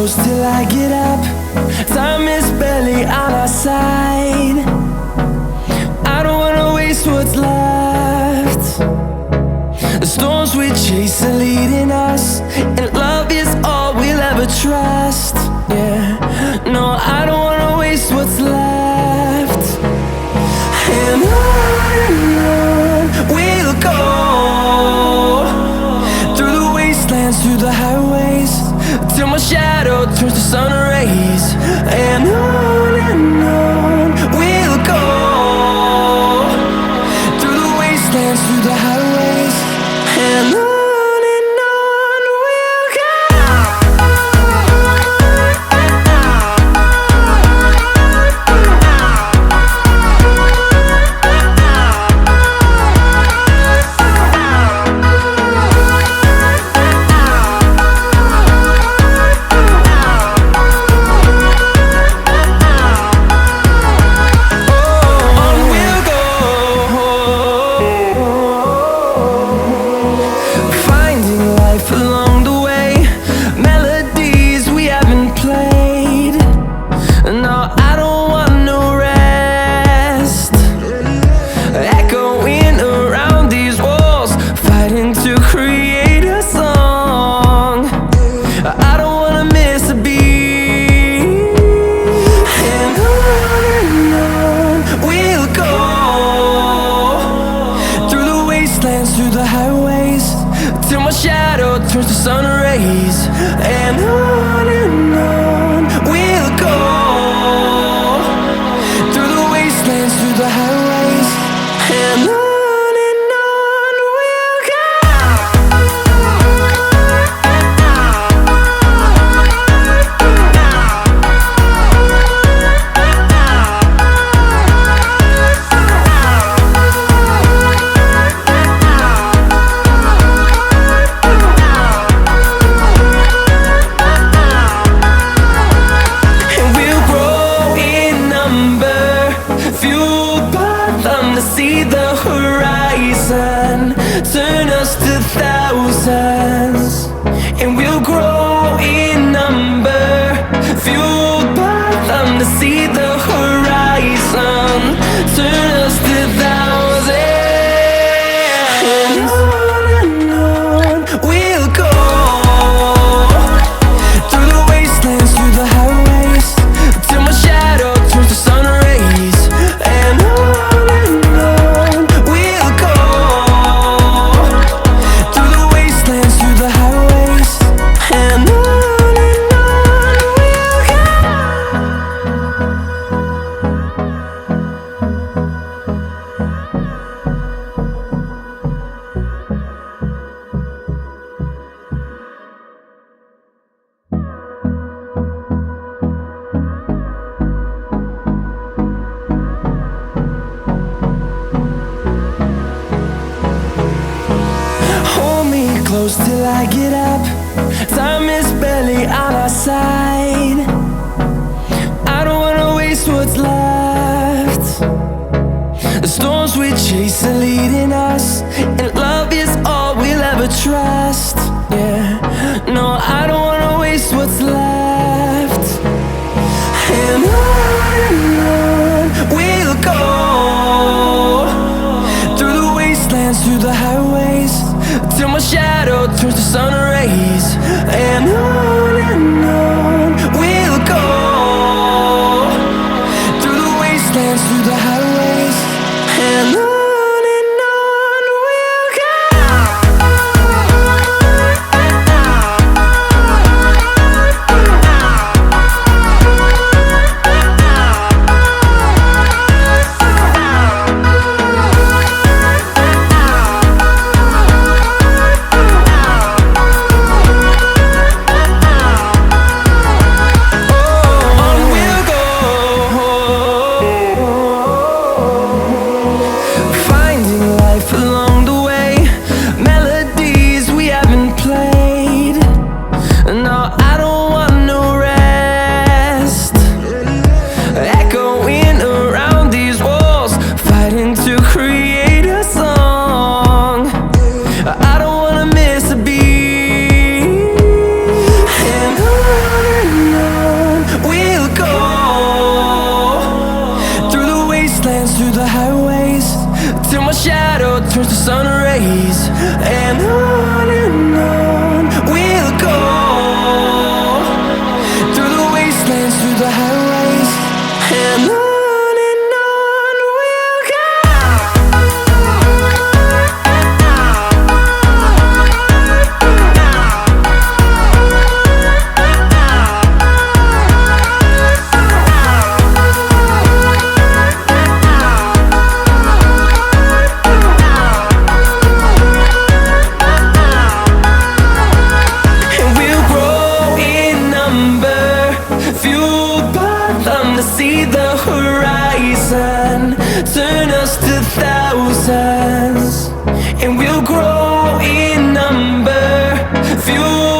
close till I get up. Time is barely on our side. I don't wanna waste what's left. The storms we chase are leading us, and love is all we'll ever trust. Yeah, no, I don't wanna waste what's left. And on we'll go, through the wastelands, through the highways, till my shadow turns to sun rays. And on we'll go, through the wastelands, through the highways, and on. Through the highways, till my shadow turns to sun rays. And on we'll go, through the wastelands, through the highways, and on. See the horizon turn us to thousands, and we'll grow in number, fueled by them. To see the horizon turn us to thousands, and on we'll go, through the wastelands, through the highways, till my shadow turns to sun rays. And on close till I get up. Time is barely on our side. I don't wanna waste what's left. The storms we chase are leading us, and love is all we'll ever trust. Yeah, no, I don't wanna waste what's left. And on we'll go, through the wastelands, through the highways, till my shadow turns to sun rays. And on we'll go, through the wastelands, through the highways, and on we'll go. wastelands, through the highways, till my shadow turns to sun rays. And on we'll go, through the wastelands, through the highways, and on we'll go. See the horizon turn us to thousands, and we'll grow in number, fuel